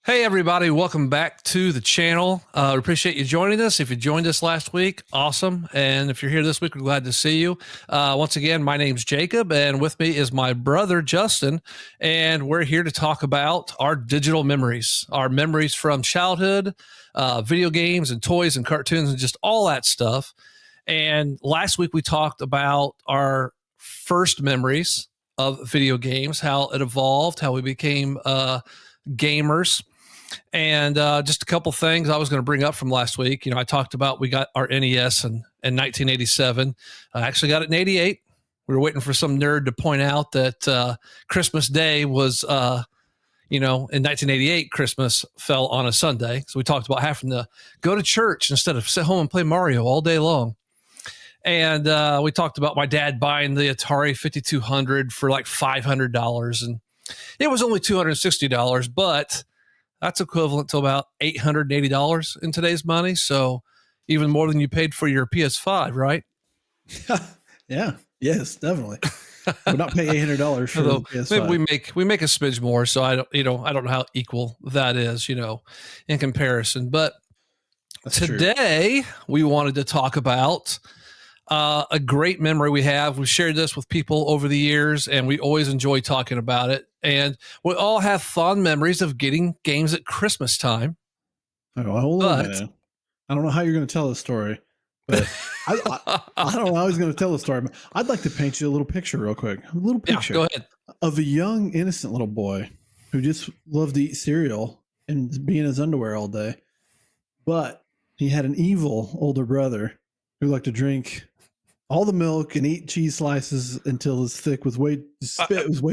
Hey, everybody. Welcome back to the channel. We appreciate you joining us. If you joined us last week, awesome. And if you're here this week, we're glad to see you. Once again, my name's Jacob, and with me is my brother, Justin. And we're here to talk about our digital memories, our memories from childhood, video games and toys and cartoons and just all that stuff. And last week, we talked about our first memories of video games, how it evolved, how we became gamers. And just a couple things I was going to bring up from last week. You know, I talked about we got our NES in 1987. I actually got it in 88. We were waiting for some nerd to point out that Christmas Day was, in 1988, Christmas fell on a Sunday. So we talked about having to go to church instead of sit home and play Mario all day long. And we talked about my dad buying the Atari 5200 for like $500. And it was only $260, but that's equivalent to about $880 in today's money. So even more than you paid for your PS5, right? Yeah. Yes, definitely. We're not paying $800 for Although PS5. maybe we make a smidge more. So I don't know how equal that is, in comparison. But That's today we wanted to talk about a great memory we have. We've shared this with people over the years, and we always enjoy talking about it. And we all have fond memories of getting games at Christmas time. Oh, hold on a minute. I don't know how you're going to tell this story, but I don't know how he's going to tell the story. I'd like to paint you a little picture real quick. A little picture go ahead. Of a young, innocent little boy who just loved to eat cereal and be in his underwear all day. But he had an evil older brother who liked to drink all the milk and eat cheese slices until his spit was way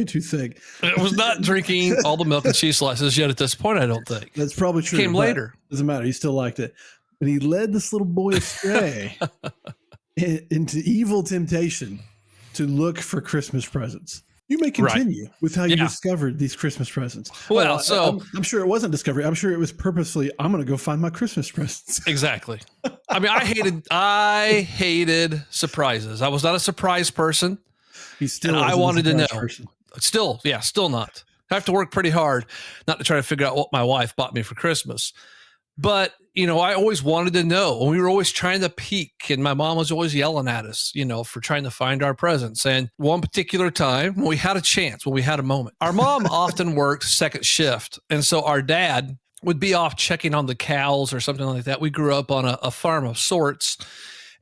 too thick. It was not drinking all the milk and cheese slices yet at this point, I don't think. That's probably true. Came later. Doesn't matter. He still liked it. But he led this little boy astray into evil temptation to look for Christmas presents. You may continue with how you discovered these Christmas presents. Well, I'm sure it wasn't discovery. I'm sure it was purposefully, I'm going to go find my Christmas presents. Exactly. I mean, I hated surprises. I was not a surprise person. I wanted to know. Person. Still not. I have to work pretty hard not to try to figure out what my wife bought me for Christmas. But, I always wanted to know, and we were always trying to peek, and my mom was always yelling at us, for trying to find our presents. And one particular time when we had a chance, when we had a moment, our mom often worked second shift. And so our dad would be off checking on the cows or something like that. We grew up on a farm of sorts.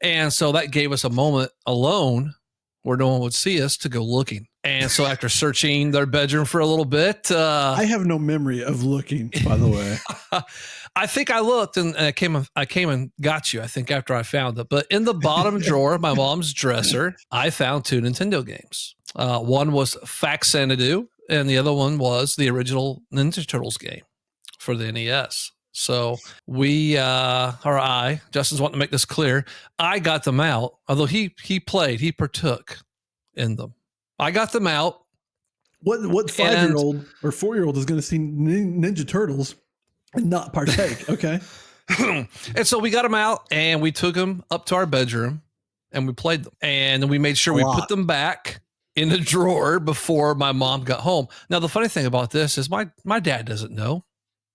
And so that gave us a moment alone where no one would see us to go looking. And so after searching their bedroom for a little bit, I have no memory of looking, by the way. I think I looked and I came and got you, I think, after I found it. But in the bottom drawer of my mom's dresser, I found two Nintendo games. One was Faxanadu, and the other one was the original Ninja Turtles game for the NES. So Justin's wanting to make this clear. I got them out, although he partook in them. I got them out. What 5-year-old or 4-year-old is going to see Ninja Turtles and not partake? Okay. And so we got them out and we took them up to our bedroom and we played them. And then we made sure we put them back in the drawer before my mom got home. Now, the funny thing about this is my dad doesn't know.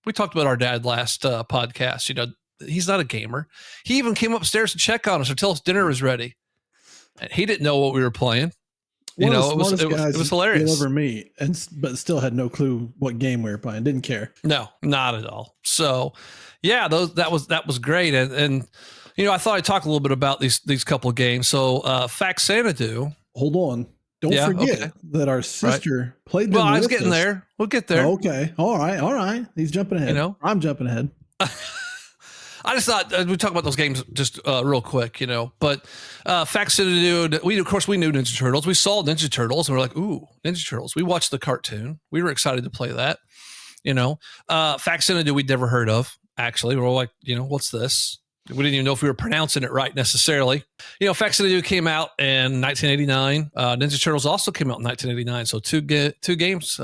We talked about our dad last podcast. He's not a gamer. He even came upstairs to check on us or tell us dinner was ready. And he didn't know what we were playing. It was hilarious. You'll ever meet, but still had no clue what game we were playing. Didn't care. No, not at all. So, yeah, that was great. And I thought I'd talk a little bit about these couple of games. So, Faxanadu. Hold on. Don't forget that our sister played them. Well, I was getting there. We'll get there. Okay. All right. He's jumping ahead. I'm jumping ahead. I just thought we'd talk about those games just real quick, But Faxanadu, we knew Ninja Turtles. We saw Ninja Turtles, and we're like, ooh, Ninja Turtles. We watched the cartoon. We were excited to play that, Faxanadu we'd never heard of, actually. We were like, what's this? We didn't even know if we were pronouncing it right necessarily. Faxanadu came out in 1989. Ninja Turtles also came out in 1989. So two good games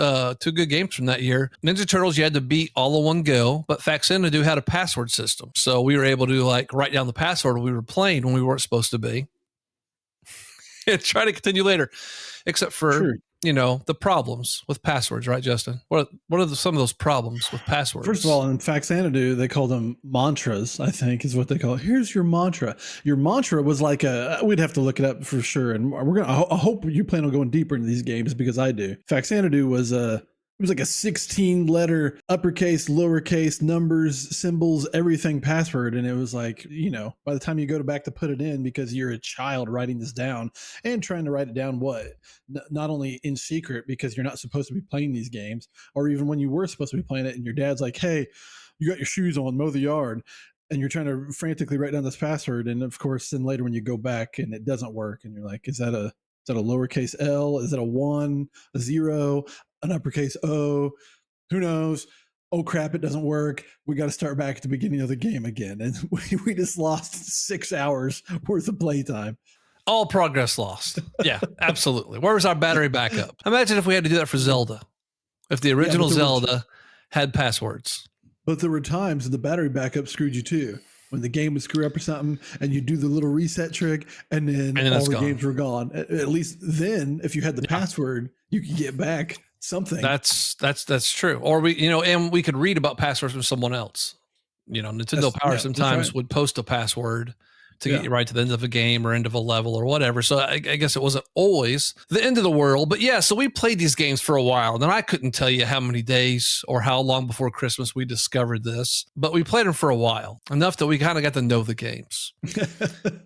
from that year. Ninja Turtles, you had to beat all in one go, but Faxanadu had a password system. So we were able to write down the password we were playing when we weren't supposed to be and try to continue later, except for the problems with passwords, right, Justin? What are some of those problems with First of passwords? all, in Faxanadu, they call them mantras, I think is what they call it. Here's your mantra. Your mantra was like we'd have to look it up for sure. And I hope you plan on going deeper into these games because I do. Faxanadu it was like a 16 letter uppercase, lowercase, numbers, symbols, everything password. And it was like, by the time you go back to put it in, because you're a child writing this down and trying to write it down, not only in secret because you're not supposed to be playing these games, or even when you were supposed to be playing it and your dad's like, hey, you got your shoes on, mow the yard. And you're trying to frantically write down this password. And of course, then later when you go back and it doesn't work and you're like, is that a lowercase L? Is it a 1, a 0, an uppercase O? Who knows? Oh crap, it doesn't work. We got to start back at the beginning of the game again. And we just lost 6 hours worth of playtime. All progress lost. Yeah, absolutely. Where was our battery backup? Imagine if we had to do that for Zelda. If the original Zelda had passwords. But there were times the battery backup screwed you too. When the game would screw up or something, and you do the little reset trick, and then all the games were gone. At least then, if you had the password, you could get back something. That's true. Or we could read about passwords from someone else. Nintendo Power sometimes would post a password to get you right to the end of a game or end of a level or whatever. So I guess it wasn't always the end of the world. But yeah, so we played these games for a while. And I couldn't tell you how many days or how long before Christmas we discovered this. But we played them for a while, enough that we kind of got to know the games.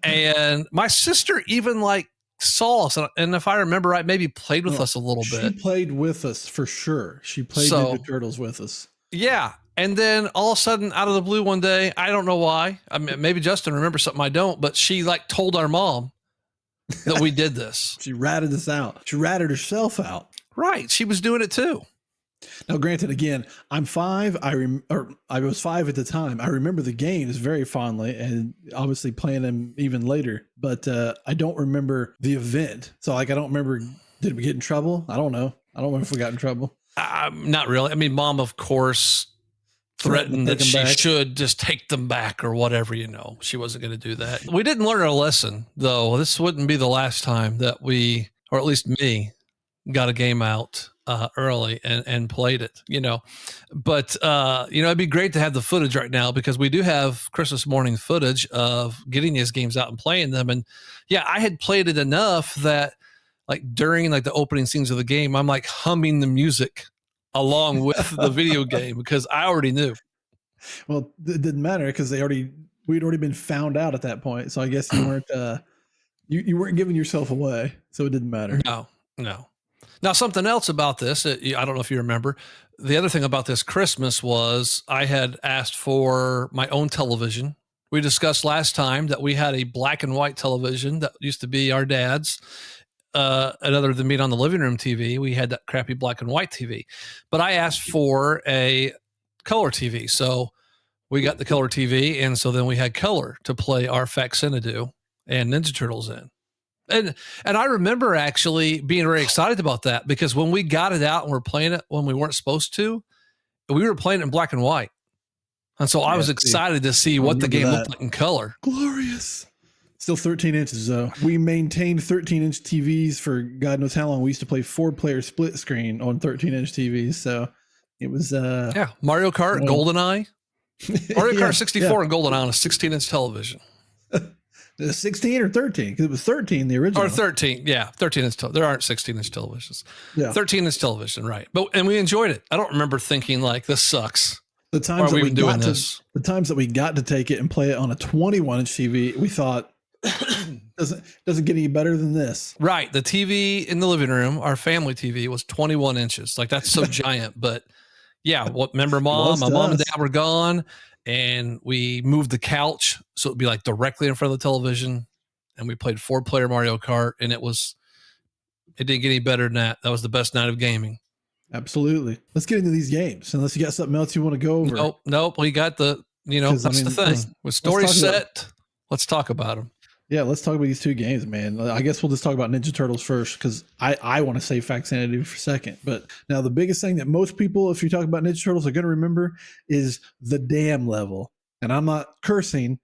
And my sister even saw us. And if I remember right, maybe played with us a little bit. She played with us for sure. She played Ninja Turtles with us. Yeah. And then all of a sudden, out of the blue one day, I don't know why. I mean, maybe Justin remembers something I don't, but she told our mom that we did this. She ratted us out. She ratted herself out. Right. She was doing it too. Now, granted, again, I'm 5. I was 5 at the time. I remember the games very fondly, and obviously playing them even later. But I don't remember the event. So, I don't remember. Did we get in trouble? I don't know. I don't know if we got in trouble. Not really. I mean, Mom, of course, threatened that she should just take them back or whatever. She wasn't going to do that. We didn't learn our lesson, though. This wouldn't be the last time that we, or at least me, got a game out early and played it, but it'd be great to have the footage right now because we do have Christmas morning footage of getting these games out and playing them. And yeah, I had played it enough that during the opening scenes of the game, I'm humming the music along with the video game because I already knew. Well, it didn't matter because we'd already been found out at that point. So I guess you weren't you weren't giving yourself away, so it didn't matter. No. Now, something else about this, I don't know if you remember, the other thing about this Christmas was I had asked for my own television. We discussed last time that we had a black and white television that used to be our dad's. And other than being on the living room TV, we had that crappy black and white TV. But I asked for a color TV. So we got the color TV. And so then we had color to play our Faxanadu and Ninja Turtles in. And I remember actually being very excited about that because when we got it out and we're playing it when we weren't supposed to, we were playing it in black and white. And so I was excited to see what the game looked like in color. Glorious. Still 13 inches, though. We maintained 13-inch TVs for God knows how long. We used to play 4-player split screen on 13-inch TVs. So it was... Mario Kart, GoldenEye. Mario Kart 64 and GoldenEye on a 16-inch television. 16 or 13? Because it was 13, the original. Or 13, yeah. 13-inch. There aren't 16-inch televisions. Yeah. 13-inch television, right. And we enjoyed it. I don't remember thinking, this sucks. The times that we got to take it and play it on a 21-inch TV, we thought... doesn't get any better than this. Right. The TV in the living room, our family TV, was 21 inches. That's so giant. But yeah, remember my mom and dad were gone and we moved the couch. So it'd be directly in front of the television. And we played 4-player Mario Kart and it didn't get any better than that. That was the best night of gaming. Absolutely. Let's get into these games. Unless you got something else you want to go over. Nope. We got that's the thing. With story set, let's talk about them. Yeah, let's talk about these 2 games, man. I guess we'll just talk about Ninja Turtles first because I want to say Faxanadu for second. But now the biggest thing that most people, if you talk about Ninja Turtles, are going to remember is the dam level. And I'm not cursing.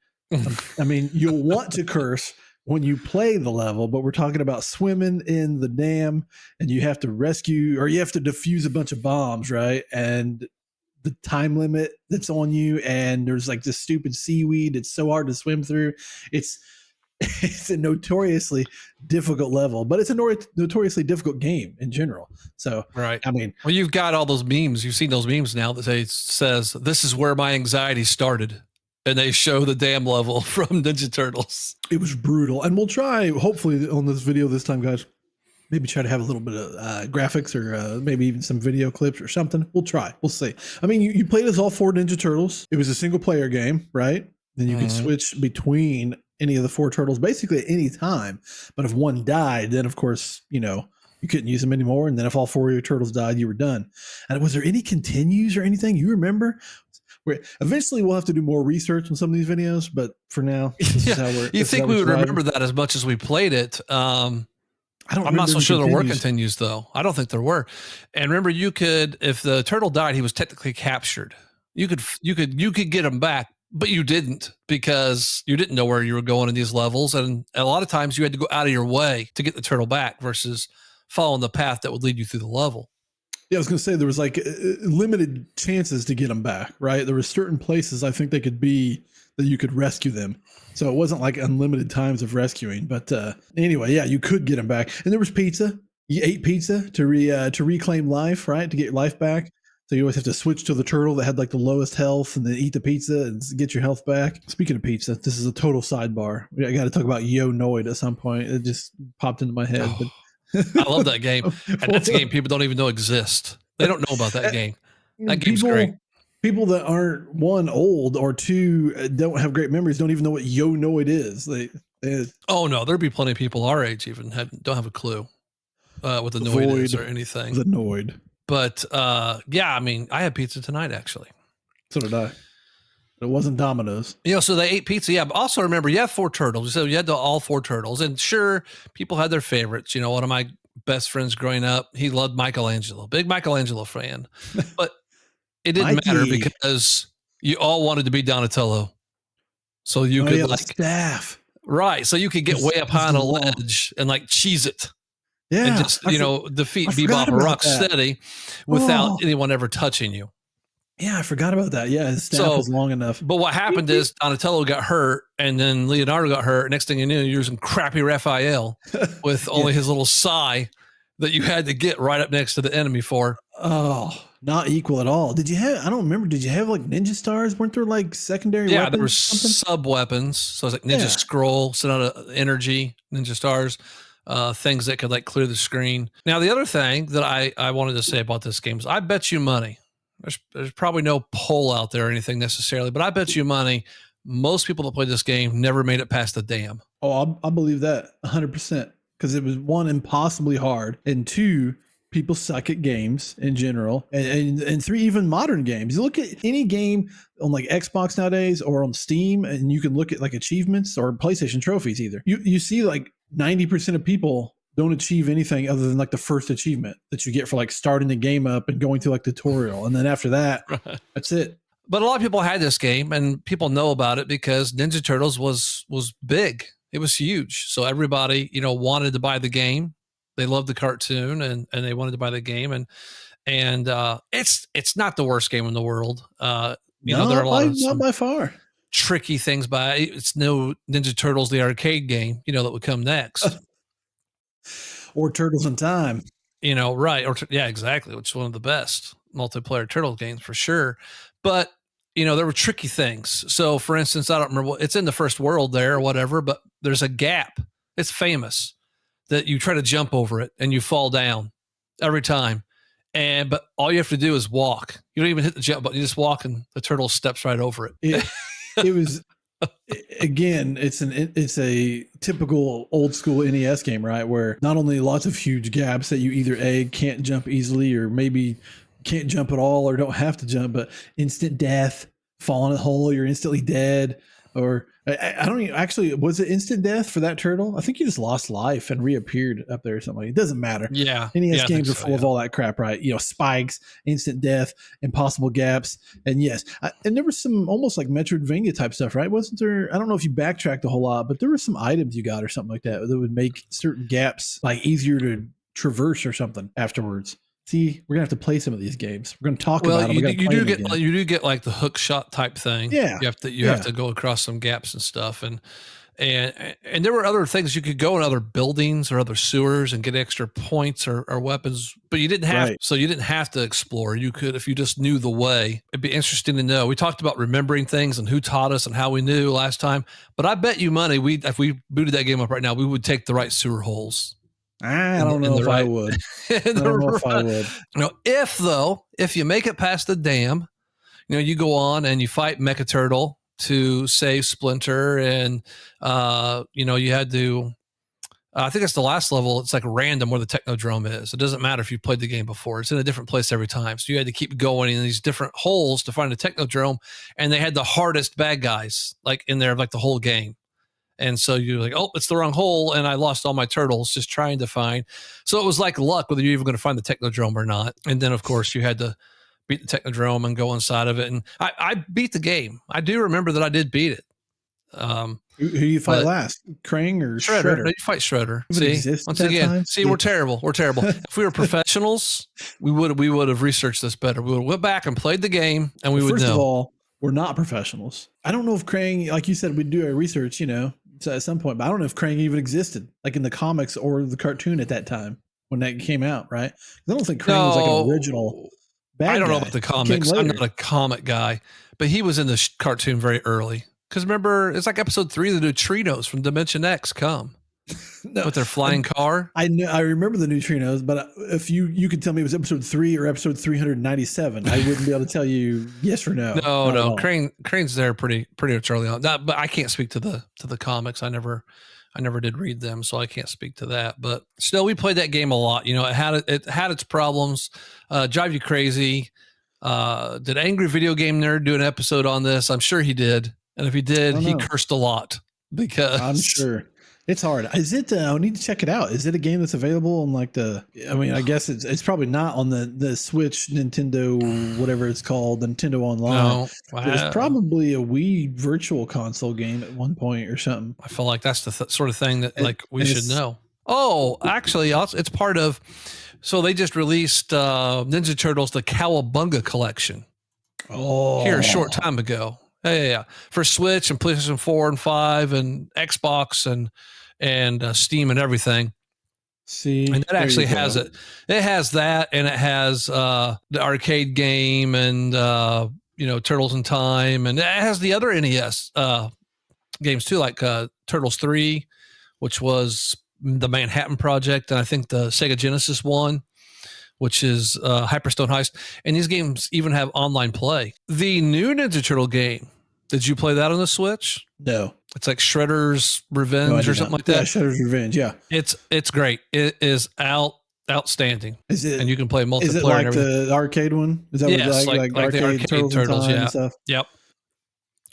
I mean, you'll want to curse when you play the level, but we're talking about swimming in the dam and you have to rescue or you have to defuse a bunch of bombs, right? And the time limit that's on you, and there's like this stupid seaweed. It's so hard to swim through. It's it's a notoriously difficult level, but it's a notoriously difficult game in general. So, Right. I mean, Well, you've got all those memes. You've seen those memes now that says, "This is where my anxiety started," and they show the dam level from Ninja Turtles. it was brutal. And we'll try, hopefully, on this video this time, guys, maybe try to have a little bit of graphics or maybe even some video clips or something. We'll try. We'll see. I mean, you played as all 4 Ninja Turtles. It was a single player game, right? Then you could switch between any of the 4 turtles basically at any time. But if one died, then of course, you couldn't use them anymore. And then if all 4 of your turtles died, you were done. And was there any continues or anything you remember? Eventually, we'll have to do more research on some of these videos, but for now, this is how we're. You think we would remember that as much as we played it? I'm not so sure there were continues, though. I don't think there were. And remember, you could, if the turtle died, he was technically captured. You could get him back, but you didn't, because you didn't know where you were going in these levels, and a lot of times you had to go out of your way to get the turtle back versus following the path that would lead you through the level. Yeah, I was going to say there was like limited chances to get them back, right? There were certain places I think they could be that you could rescue them. So it wasn't like unlimited times of rescuing. But anyway, yeah, you could get them back. And there was pizza. You ate pizza to reclaim life, right? To get life back. So you always have to switch to the turtle that had like the lowest health and then eat the pizza and get your health back. Speaking of pizza, this is a total sidebar. I got to talk about Yo Noid at some point. It just popped into my head. But I love that game. And that's a game people don't even know exists. They don't know about that game. That game's great. People that aren't, one, old, or two, don't have great memories, don't even know what Yo Noid is. Oh no, there'd be plenty of people our age even don't have a clue what the Noid is or anything. The Noid. But yeah, I mean, I had pizza tonight actually. So did I. It wasn't Domino's. So they ate pizza. Yeah, but also remember, you have 4 turtles. So you had all 4 turtles. And sure, people had their favorites. One of my best friends growing up, he loved Michelangelo. Big Michelangelo fan. But it didn't matter because you all wanted to be Donatello. So you could like staff. Right. So you could get way up high on a ledge and like cheese it. Yeah. And just, defeat Bebop or Rocksteady without anyone ever touching you. Yeah, I forgot about that. Yeah, his staff was long enough. But what happened is Donatello got hurt, and then Leonardo got hurt. Next thing you knew, you were some crappy Raphael with only his little sai that you had to get right up next to the enemy for. Oh, not equal at all. Did you have, I don't remember, did you have like ninja stars? Weren't there like secondary weapons? Yeah, there were sub weapons. So it's like Ninja Scroll, sent out energy, ninja stars. Things that could like clear the screen. Now, the other thing that I wanted to say about this game is I bet you money. There's probably no poll out there or anything necessarily, but I bet you money most people that played this game never made it past the dam. Oh, I believe that 100%, because it was, one, impossibly hard, and two, people suck at games in general, and three, even modern games. You look at any game on like Xbox nowadays or on Steam, and you can look at like achievements or PlayStation trophies either. You see like 90% of people don't achieve anything other than like the first achievement that you get for like starting the game up and going through like tutorial. And then after that, that's it. But a lot of people had this game and people know about it because Ninja Turtles was big. It was huge. So everybody, wanted to buy the game. They loved the cartoon and they wanted to buy the game. And it's not the worst game in the world. There are a lot of not by far tricky things by it. It's no Ninja Turtles, the arcade game, that would come next. Or Turtles in Time. Right. Yeah, exactly. Which is one of the best multiplayer Turtle games for sure. But, there were tricky things. So for instance, I don't remember it's in the first world there or whatever, but there's a gap. It's famous that you try to jump over it and you fall down every time. But all you have to do is walk. You don't even hit the jump button. You just walk and the turtle steps right over it. It was, again, it's a typical old school NES game, right? Where not only lots of huge gaps that you either can't jump easily or maybe can't jump at all or don't have to jump, but instant death, fall in a hole, you're instantly dead. Or I don't even, actually, was it instant death for that turtle? I think he just lost life and reappeared up there or something. It doesn't matter. Yeah. NES Yeah, I think games are so. full of all that crap, right? Spikes, instant death, impossible gaps. And yes, and there was some almost like Metroidvania type stuff, right? Wasn't there? I don't know if you backtracked a whole lot, but there were some items you got or something like that that would make certain gaps like easier to traverse or something afterwards. See, we're gonna have to play some of these games. We're gonna talk Well, about them. We got to play them again. you do get like the hook shot type thing. Yeah, You have to go across some gaps and stuff, and there were other things you could go in other buildings or other sewers and get extra points or weapons, but you didn't have so you didn't have to explore. You could if you just knew the way. It'd be interesting to know. We talked about remembering things and who taught us and how we knew last time, but I bet you money if we booted that game up right now, we would take the right sewer holes. I don't know if I would. I don't know if I would. If you make it past the dam, you go on and you fight Mecha Turtle to save Splinter, and you had to. I think it's the last level. It's like random where the Technodrome is. It doesn't matter if you played the game before. It's in a different place every time. So you had to keep going in these different holes to find the Technodrome, and they had the hardest bad guys like in there like the whole game. And so you're like, oh, it's the wrong hole, and I lost all my turtles just trying to find. So it was like luck whether you're even going to find the Technodrome or not. And then, of course, you had to beat the Technodrome and go inside of it. And I beat the game. I do remember that I did beat it. Who you fight last, Krang or Shredder? No, you fight Shredder. See, once again, we're terrible. We're terrible. If we were professionals, we would have researched this better. We would have went back and played the game, and we would know. First of all, we're not professionals. I don't know if Krang, like you said, we'd do our research, at some point, but I don't know if Krang even existed, like in the comics or the cartoon at that time when that came out, right? I don't think Krang was like an original bad guy. I don't know about the comics. I'm not a comic guy, but he was in the cartoon very early. Because remember, it's like episode 3, the neutrinos from Dimension X come with their flying car. I remember the neutrinos, but if you could tell me it was episode 3 or episode 397, I wouldn't be able to tell you yes or no. No. Crane's there pretty much early on. But I can't speak to the comics. I never did read them, so I can't speak to that. But still, we played that game a lot. It had its problems, drive you crazy. Did Angry Video Game Nerd do an episode on this? I'm sure he did. And if he did, he cursed a lot because I'm sure it's hard. Is it? I need to check it out. Is it a game that's available on like I guess it's probably not on the Switch, Nintendo, whatever it's called, Nintendo Online. No, it's probably a Wii Virtual Console game at one point or something. I feel like that's the sort of thing that we should know. Oh, actually, it's part of. So they just released Ninja Turtles: The Cowabunga Collection. Here a short time ago. Yeah. For Switch and PlayStation 4 and 5 and Xbox and Steam and everything. See, and that actually has it. It has that, and it has the arcade game and Turtles in Time, and it has the other NES games too, like Turtles 3, which was the Manhattan Project, and I think the Sega Genesis one, which is Hyperstone Heist. And these games even have online play. The new Ninja Turtle game, did you play that on the Switch? No. It's like Shredder's Revenge or something like that. Yeah, Shredder's Revenge, yeah. It's great. It is outstanding. Is it? And you can play multiplayer. Is it like the arcade one? Is that yes, like the arcade Turtles, yeah. And stuff? Yep.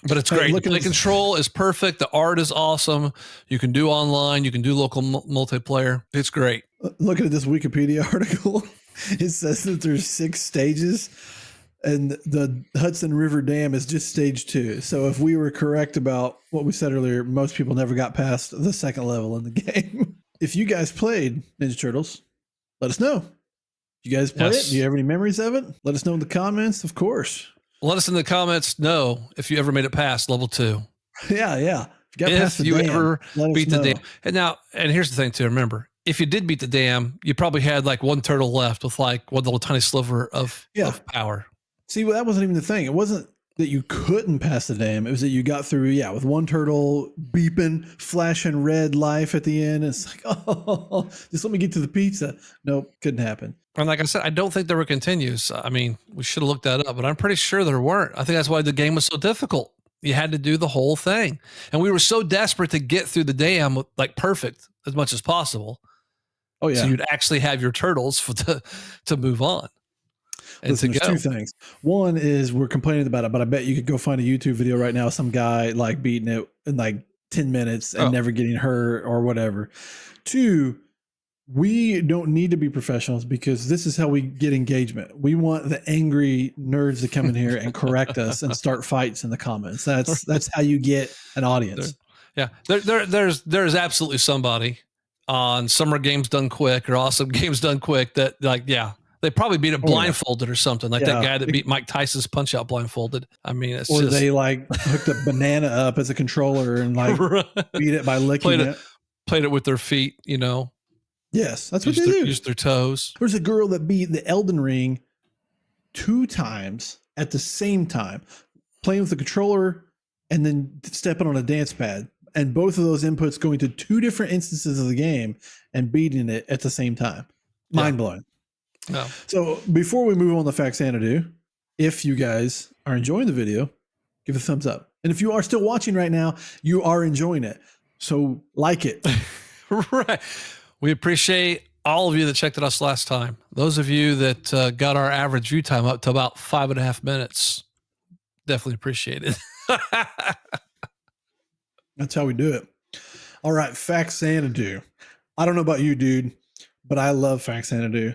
But it's great. The play control is perfect. The art is awesome. You can do online. You can do local multiplayer. It's great. Looking at this Wikipedia article, it says that there's 6 stages. And the Hudson River Dam is just stage 2. So if we were correct about what we said earlier, most people never got past the second level in the game. If you guys played Ninja Turtles, let us know. You guys play it? Do you have any memories of it? Let us know in the comments, of course. Let us in the comments know if you ever made it past level 2. Yeah. If you ever beat the dam. And here's the thing to remember. If you did beat the dam, you probably had like one turtle left with like one little tiny sliver of power. See, well, that wasn't even the thing. It wasn't that you couldn't pass the dam. It was that you got through, with one turtle beeping, flashing red life at the end. It's like, oh, just let me get to the pizza. Nope, couldn't happen. And like I said, I don't think there were continues. I mean, we should have looked that up, but I'm pretty sure there weren't. I think that's why the game was so difficult. You had to do the whole thing. And we were so desperate to get through the dam, like perfect as much as possible. Oh, yeah. So you'd actually have your turtles to move on. And Listen, to there's two go. things. One is we're complaining about it, but I bet you could go find a YouTube video right now, some guy like beating it in like 10 minutes and Oh. never getting hurt or whatever. Two, we don't need to be professionals because this is how we get engagement. We want the angry nerds to come in here and correct us and start fights in the comments. That's how you get an audience. There's absolutely somebody on Summer Games Done Quick or Awesome Games Done Quick that, like, yeah, they probably beat it blindfolded or something, like that guy that beat Mike Tyson's Punch Out blindfolded. I mean, it's or just, they like hooked a banana up as a controller and like beat it by licking it. Played it with their feet, you know. Yes, that's what they do. Use their toes. There's a girl that beat the Elden Ring 2 times at the same time, playing with the controller and then stepping on a dance pad. And both of those inputs going to 2 different instances of the game and beating it at the same time. Mind blowing. No. So before we move on to Facts Xanadu, if you guys are enjoying the video, give a thumbs up. And if you are still watching right now, you are enjoying it. So like it. Right. We appreciate all of you that checked us last time. Those of you that got our average view time up to about 5.5 minutes, definitely appreciate it. That's how we do it. All right, Facts Xanadu. I don't know about you, dude, but I love Facts Xanadu.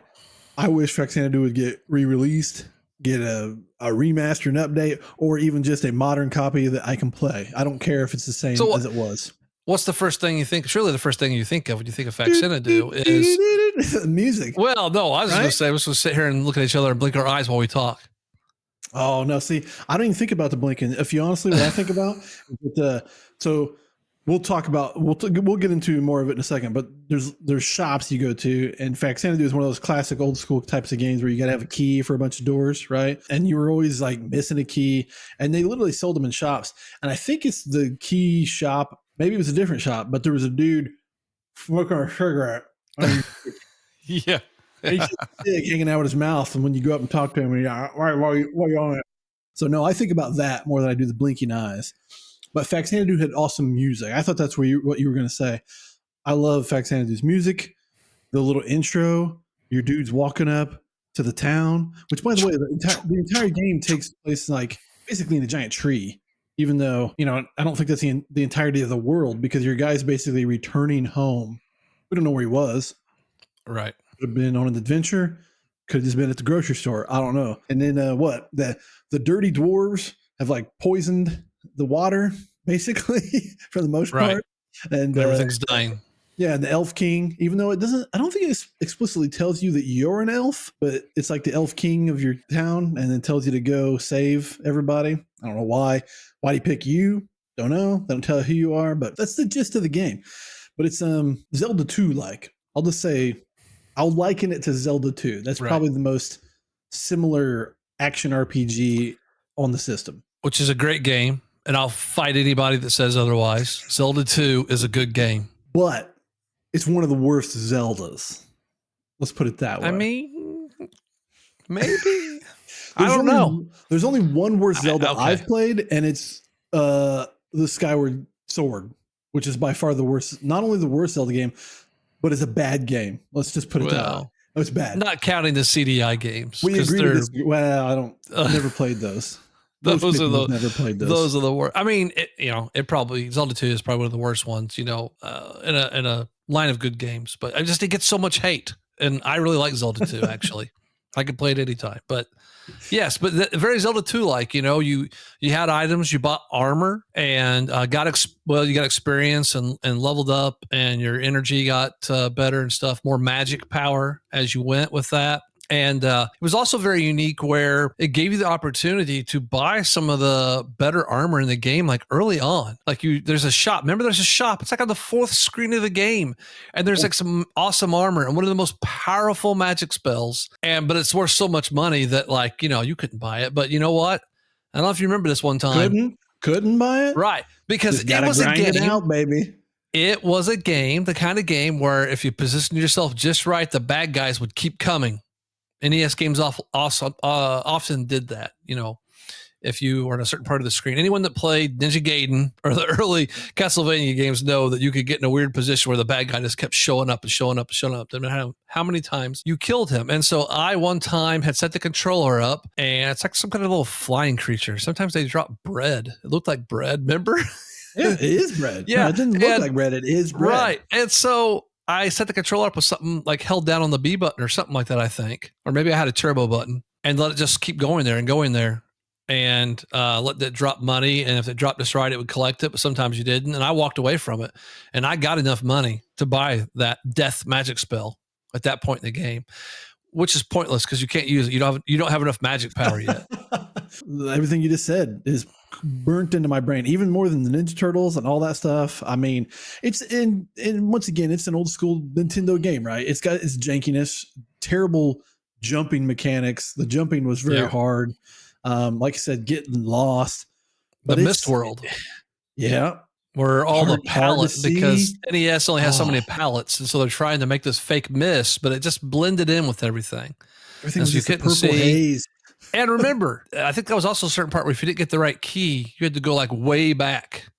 I wish Facts Xanadu would get re-released, get a remaster and update, or even just a modern copy that I can play. I don't care if it's the same as it was. What's the first thing you think? Surely the first thing you think of when you think of Facts Xanadu is music. Well, no, I was going to say, we're supposed to sit here and look at each other and blink our eyes while we talk. Oh, no. See, I don't even think about the blinking. If you honestly, what I think about, so we'll talk about, we'll get into more of it in a second, but there's shops you go to. And Facts Xanadu is one of those classic old school types of games where you got to have a key for a bunch of doors, right? And you were always like missing a key, and they literally sold them in shops. And I think it's the key shop. Maybe it was a different shop, but there was a dude smoking a cigarette. Yeah. He's just hanging out with his mouth. And when you go up and talk to him, and you're like, why are you on it? So no, I think about that more than I do the blinking eyes. But Facts Xanadu had awesome music. I thought that's what you were going to say. I love Facts Xanadu's music, the little intro, your dude's walking up to the town, which, by the way, the entire game takes place like basically in a giant tree. Even though, I don't think that's the entirety of the world, because your guy's basically returning home. We don't know where he was. Right. Could have been on an adventure. Could have just been at the grocery store. I don't know. And then what? The dirty dwarves have like poisoned the water, basically, for the most part. And everything's dying. Yeah, and the Elf King, even though I don't think it explicitly tells you that you're an elf, but it's like the Elf King of your town, and then tells you to go save everybody. I don't know why. Why do you pick you? Don't know. They don't tell you who you are, but that's the gist of the game. But it's Zelda 2 like. I'll just say I'll liken it to Zelda 2. That's probably the most similar action RPG on the system. Which is a great game, and I'll fight anybody that says otherwise. Zelda 2 is a good game. But it's one of the worst Zeldas. Let's put it that way. I mean, maybe. I don't know. There's only one worse Zelda I've played, and it's the Skyward Sword, which is by far the worst. Not only the worst Zelda game, but it's a bad game. Let's just put it that way. It's bad. Not counting the CDI games. We agree to this. Well, I've never played those. Those are never played those. Those are the worst. I mean, it probably, Zelda 2 is probably one of the worst ones, in a line of good games. But it gets so much hate, and I really like Zelda 2. Actually, I could play it anytime. But yes, but very Zelda 2 like. You had items, you bought armor, and you got experience and leveled up, and your energy got better and stuff. More magic power as you went with that. And it was also very unique where it gave you the opportunity to buy some of the better armor in the game, like early on. Like there's a shop. Remember, there's a shop. It's like on the 4th screen of the game, and there's like some awesome armor and one of the most powerful magic spells. But it's worth so much money that you couldn't buy it. But you know what? I don't know if you remember this one time. Couldn't buy it, right? Because it was a game. It out, baby. It was a game, the kind of game where if you positioned yourself just right, the bad guys would keep coming. NES games often did that. if you were in a certain part of the screen. Anyone that played Ninja Gaiden or the early Castlevania games know that you could get in a weird position where the bad guy just kept showing up and showing up and showing up. No matter how many times you killed him. And so I one time had set the controller up, and it's like some kind of little flying creature. Sometimes they drop bread. It looked like bread, remember? Yeah, it is bread. Yeah. No, it didn't look like bread. It is bread. Right. And so I set the controller up with something like held down on the B button or something like that, I think. Or maybe I had a turbo button and let it just keep going there and going there, and let it drop money. And if it dropped just right, it would collect it. But sometimes you didn't. And I walked away from it, and I got enough money to buy that death magic spell at that point in the game, which is pointless because you can't use it. You don't have enough magic power yet. Everything you just said is burnt into my brain, even more than the Ninja Turtles and all that stuff. I mean, it's and once again, it's an old school Nintendo game, right? It's got its jankiness, terrible jumping mechanics. The jumping was very hard. Like I said, getting lost. But the Mist World. Yeah. Where all the palettes, because NES only has so many palettes, and so they're trying to make this fake mist, but it just blended in with everything. Everything was just a purple haze. And remember, I think that was also a certain part where if you didn't get the right key, you had to go like way back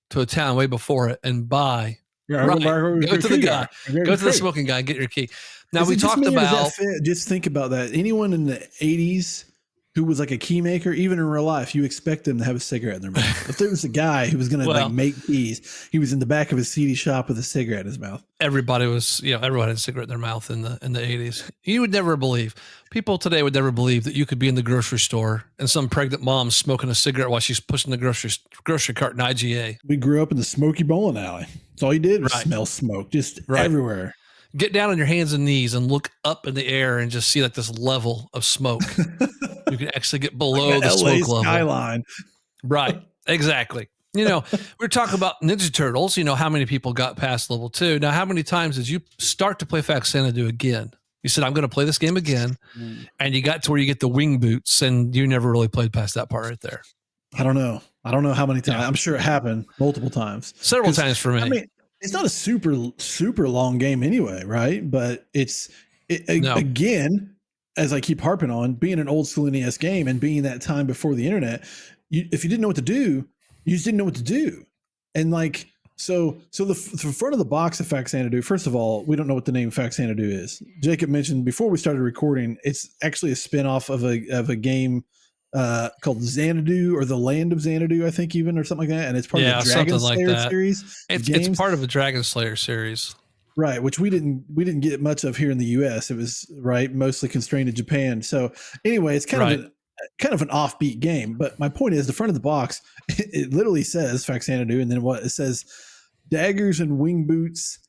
to a town way before it and buy. Yeah, go to the guy, go to the smoking guy and get your key. Now we talked about. Just think about that. Anyone in the 80s who was like a key maker, even in real life, you expect them to have a cigarette in their mouth. If there was a guy who was going to like make keys, he was in the back of his CD shop with a cigarette in his mouth. Everybody was, everyone had a cigarette in their mouth in the 80s. You would never believe, people today would never believe that you could be in the grocery store and some pregnant mom smoking a cigarette while she's pushing the grocery cart in IGA. We grew up in the smoky bowling alley. That's all you did was smell smoke just everywhere. Get down on your hands and knees and look up in the air and just see like this level of smoke. You can actually get below like the LA smoke skyline. Level. Right. Exactly. We're talking about Ninja Turtles. How many people got past level 2. Now, how many times did you start to play Faxanadu again? You said, I'm going to play this game again. And you got to where you get the wing boots, and you never really played past that part right there. I don't know how many times. Yeah. I'm sure it happened multiple times. Several times for me. I mean, it's not a super long game anyway, right? But again, as I keep harping on, being an old school NES game and being that time before the internet, if you didn't know what to do, you just didn't know what to do. And like, so the front of the box of Faxanadu, first of all, we don't know what the name Faxanadu is. Jacob mentioned before we started recording, it's actually a spinoff of a game called Xanadu, or the Land of Xanadu, I think, even, or something like that. And it's part of the Dragon Slayer series. It's part of the Dragon Slayer series. Right, which we didn't get much of here in the U.S. It was mostly constrained to Japan. So anyway, it's kind of an offbeat game. But my point is, the front of the box, it literally says Faxanadu, and then it says daggers and wing boots,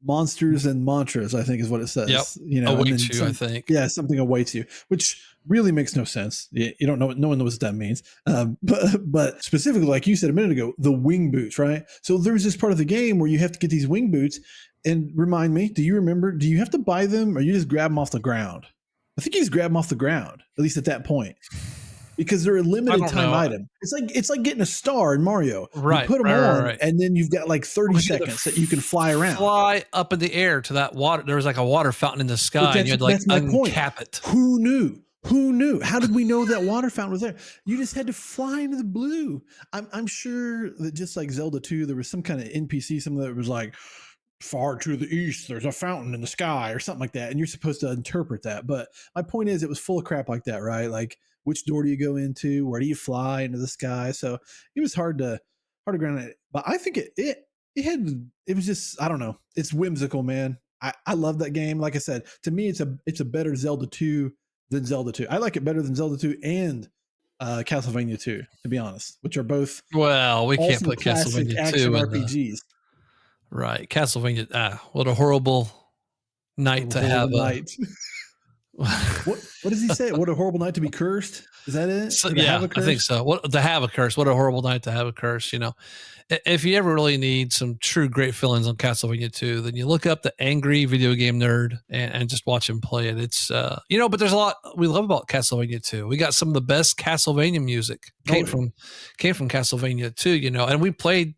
monsters and mantras, I think is what it says. Yep. Awaits you, I think. Yeah, something awaits you, which really makes no sense. You don't know, no one knows what that means. But specifically, like you said a minute ago, the wing boots, right? So there's this part of the game where you have to get these wing boots. And remind me, do you remember, do you have to buy them, or you just grab them off the ground? I think you just grab them off the ground, at least at that point, because they're a limited time item. It's like getting a star in Mario. Right. You put them on, and then you've got like 30 seconds that you can fly around. Fly up in the air to that water. There was like a water fountain in the sky, and you had to like uncap it. Who knew? How did we know that water fountain was there? You just had to fly into the blue. I'm sure that just like Zelda 2, there was some kind of NPC, something that was like, far to the east, there's a fountain in the sky, or something like that, and you're supposed to interpret that. But my point is, it was full of crap like that, right? Like, which door do you go into? Where do you fly into the sky? So it was hard to ground it. But I think it was just, I don't know. It's whimsical, man. I love that game. Like I said, to me, it's a better Zelda 2 than Zelda 2. I like it better than Zelda 2 and Castlevania 2, to be honest, which are both we can't play Castlevania 2 RPGs. Right. Castlevania. What a horrible night to have. Night. What does he say? What a horrible night to be cursed. Is that it? So, yeah, I think so. To have a curse. What a horrible night to have a curse. If you ever really need some true great feelings on Castlevania 2, then you look up the angry video game nerd and just watch him play it. It's, but there's a lot we love about Castlevania 2. We got some of the best Castlevania music came from Castlevania 2, and we played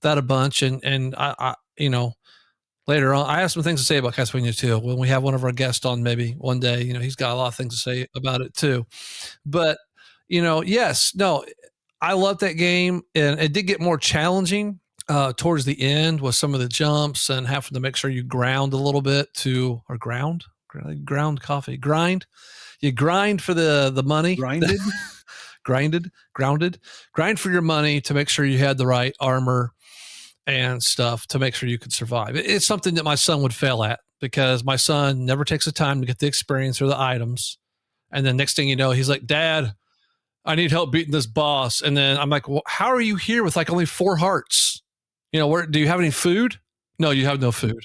that a bunch. And I later on, I have some things to say about Castlevania 2 when we have one of our guests on, maybe one day. He's got a lot of things to say about it too. But Yes, no, I love that game, and it did get more challenging towards the end with some of the jumps and having to make sure you ground a little bit to or ground coffee grind. You grind for the money. Grinded. Grounded, grind for your money to make sure you had the right armor and stuff to make sure you could survive. It's something that my son would fail at because my son never takes the time to get the experience or the items. And then next thing you know, he's like, Dad, I need help beating this boss. And then I'm like, well, how are you here with like only 4 hearts? Where do you have any food? No, you have no food.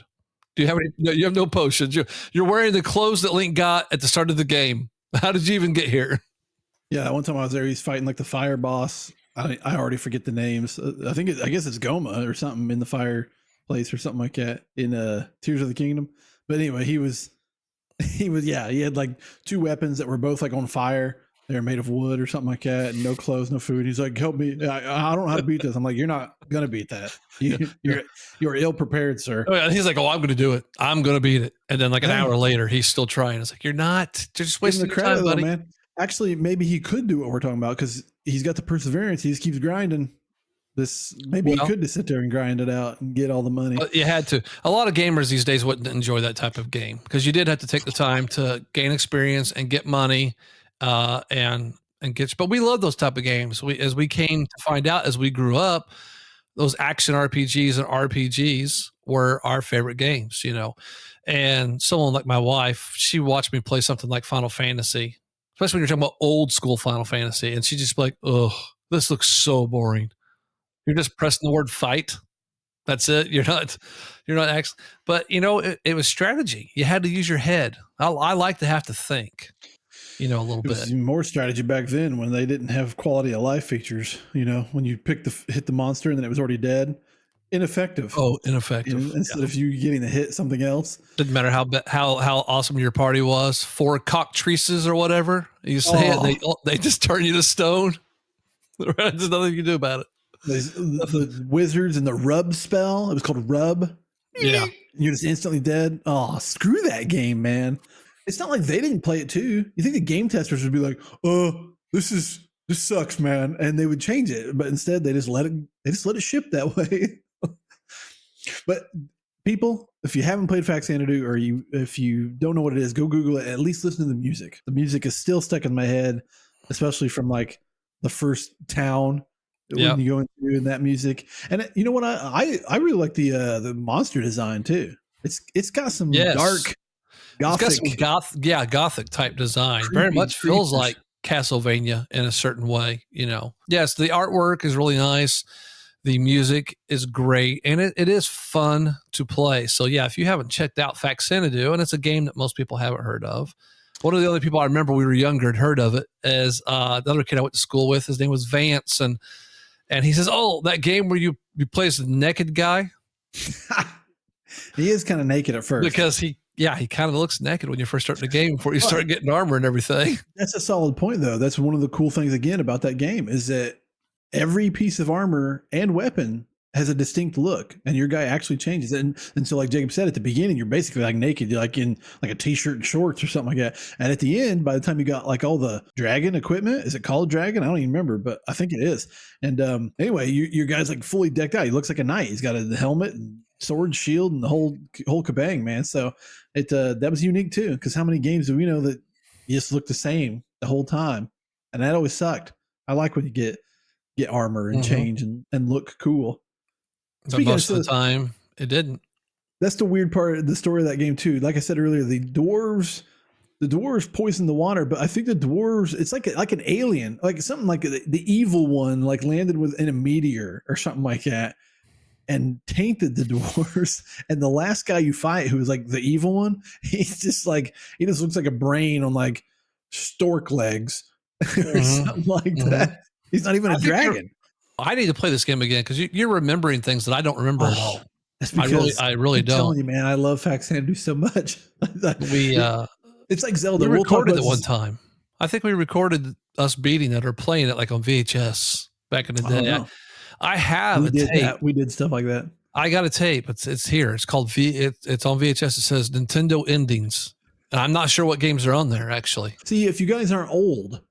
Do you have any? No, you have no potions. You're wearing the clothes that Link got at the start of the game. How did you even get here? Yeah, one time I was there, he's fighting like the fire boss. I already forget the names. I guess it's Goma or something in the fireplace or something like that in Tears of the Kingdom. But anyway, he had like 2 weapons that were both like on fire. They were made of wood or something like that, and no clothes, no food. He's like, "Help me! I don't know how to beat this." I'm like, "You're not gonna beat that. You're ill prepared, sir." Oh, yeah. He's like, "Oh, I'm going to do it. I'm going to beat it." And then like an hour later, he's still trying. It's like, "You're not. You're just wasting the credit, time, buddy." Though, man. Actually, maybe he could do what we're talking about because he's got the perseverance. He just keeps grinding. He could just sit there and grind it out and get all the money. You had to. A lot of gamers these days wouldn't enjoy that type of game because you did have to take the time to gain experience and get money, and get. But we love those type of games. As we came to find out as we grew up, those action RPGs and RPGs were our favorite games. And someone like my wife, she watched me play something like Final Fantasy, especially when you're talking about old school Final Fantasy, and she just be like, "Oh, this looks so boring. You're just pressing the word fight. That's it. You're not actually." But it was strategy. You had to use your head. I like to have to think, a little bit. It was more strategy back then when they didn't have quality of life features. When you hit the monster and then it was already dead. Ineffective. Oh, ineffective. Instead of you getting to hit something else. Didn't matter how awesome your party was. 4 cockatrices or whatever you say it, they just turn you to stone. There's nothing you can do about it. The wizards and the rub spell. It was called rub. Yeah. You're just instantly dead. Oh, screw that game, man. It's not like they didn't play it too. You think the game testers would be like, "Oh, this sucks, man," and they would change it, but instead they just let it ship that way. But people, if you haven't played Faxanadu or if you don't know what it is, go Google it. At least listen to the music. The music is still stuck in my head, especially from like the first town when you go into that music. And you know what? I really like the monster design too. It's got some dark gothic, gothic type design. Very much feels like Castlevania in a certain way. Yes, the artwork is really nice. The music is great, and it is fun to play. So yeah, if you haven't checked out Faxanadu, and it's a game that most people haven't heard of. One of the other people I remember we were younger had heard of it as the other kid I went to school with. His name was Vance, and he says, "Oh, that game where you play as a naked guy." He is kind of naked at first because he kind of looks naked when you first start the game before you start getting armor and everything. That's a solid point, though. That's one of the cool things again about that game is that every piece of armor and weapon has a distinct look, and your guy actually changes. And so, like Jacob said at the beginning, you're basically like naked, you're like in like a t-shirt and shorts or something like that. And at the end, by the time you got like all the dragon equipment, is it called dragon? I don't even remember, but I think it is. And anyway, your guy's like fully decked out. He looks like a knight. He's got a helmet and sword, shield, and the whole kabang, man. So that was unique too, because how many games do we know that you just look the same the whole time? And that always sucked. I like when you get armor and change and look cool. But most of the time, it didn't. That's the weird part of the story of that game too. Like I said earlier, the dwarves poisoned the water, but I think the dwarves, it's like an alien, like something like the evil one, like landed in a meteor or something like that, and tainted the dwarves. And the last guy you fight, who is like the evil one, he just looks like a brain on like stork legs or something like that. He's not even a dragon. I need to play this game again because you're remembering things that I don't remember at all. That's because I really don't. I'm telling you, man, I love Faxanadu so much. It's like Zelda. We recorded it one time. I think we recorded us beating it or playing it like on VHS back in the day. I have a tape. We did stuff like that. I got a tape. It's here. It's called it's on VHS. It says Nintendo Endings. And I'm not sure what games are on there actually. See, if you guys aren't old,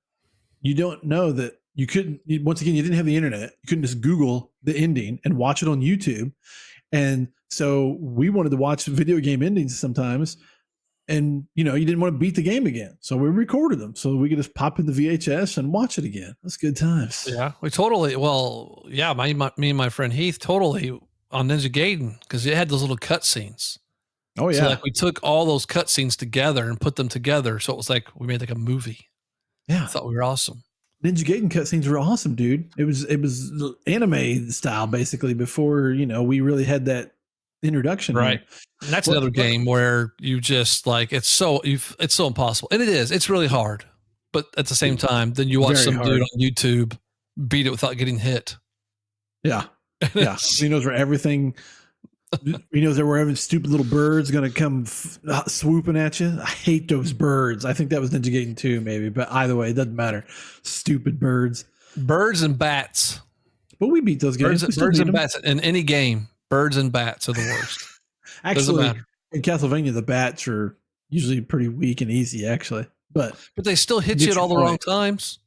you don't know that you couldn't. Once again, you didn't have the internet. You couldn't just Google the ending and watch it on YouTube. And so we wanted to watch video game endings sometimes. And you didn't want to beat the game again, so we recorded them so we could just pop in the VHS and watch it again. That's good times. Yeah, we totally. Well, yeah, me and my friend Heath totally on Ninja Gaiden because it had those little cutscenes. Oh yeah, So like we took all those cutscenes together and put them together, so it was like we made like a movie. yeah. I thought we were awesome. Ninja Gaiden cutscenes were awesome, dude. It was anime style basically before we really had that introduction. Right. Here. And that's another game where you just like it's so impossible, and it is. It's really hard, but at the same time, then you watch some dude on YouTube beat it without getting hit. Yeah, yeah. He knows where everything. He knows that wherever stupid little birds going to come swooping at you. I hate those birds. I think that was Ninja Gaiden 2 maybe, but either way, it doesn't matter. Stupid birds. Birds and bats. But we beat those games. Birds and bats in any game. Birds and bats are the worst. Actually, in Castlevania, the bats are usually pretty weak and easy, actually. But they still hit you at all the wrong times.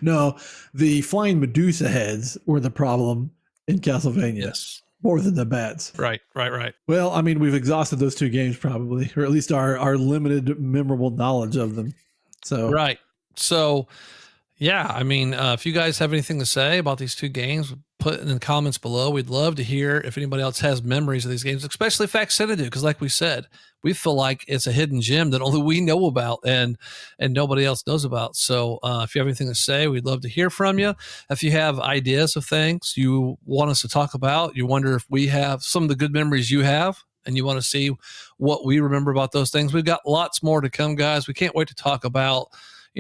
No, the flying Medusa heads were the problem in Castlevania. Yes. More than the bats. Right. Well, I mean, we've exhausted those two games probably, or at least our limited memorable knowledge of them. So right. So yeah, I mean, if you guys have anything to say about these two games, put it in the comments below. We'd love to hear if anybody else has memories of these games, especially Facsimile, because like we said, we feel like it's a hidden gem that only we know about and nobody else knows about. So if you have anything to say, we'd love to hear from you. If you have ideas of things you want us to talk about, you wonder if we have some of the good memories you have, and you want to see what we remember about those things, we've got lots more to come, guys. We can't wait to talk about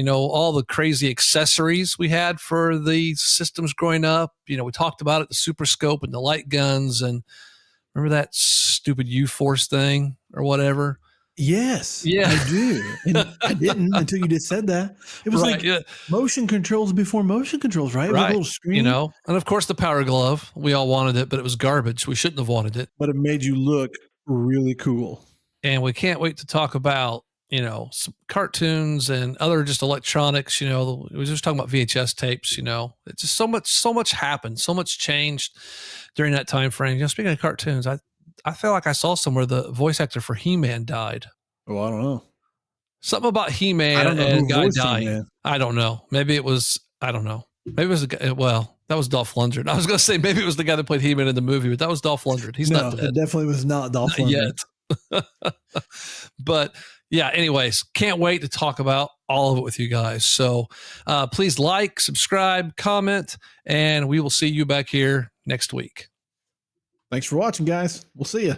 all the crazy accessories we had for the systems growing up. We talked about it, the Super Scope and the light guns, and remember that stupid U-Force thing or whatever? Yes, yeah, I do. And I didn't until you just said that. It was motion controls before motion controls, right? It was a little screen. And of course the Power Glove. We all wanted it, but it was garbage. We shouldn't have wanted it. But it made you look really cool. And we can't wait to talk about some cartoons and other just electronics. We were just talking about VHS tapes. It's just so much happened, so much changed during that time frame. Speaking of cartoons, I feel like I saw somewhere the voice actor for He-Man died. Oh, I don't know. Something about He-Man and guy dying. He-Man. I don't know. Maybe it was. I don't know. Maybe it was the guy. Well, that was Dolph Lundgren. I was going to say maybe it was the guy that played He-Man in the movie, but that was Dolph Lundgren. He's not dead. It definitely was not Dolph Lundgren yet. But yeah, anyways, can't wait to talk about all of it with you guys. So please like, subscribe, comment, and we will see you back here next week. Thanks for watching, guys. We'll see you.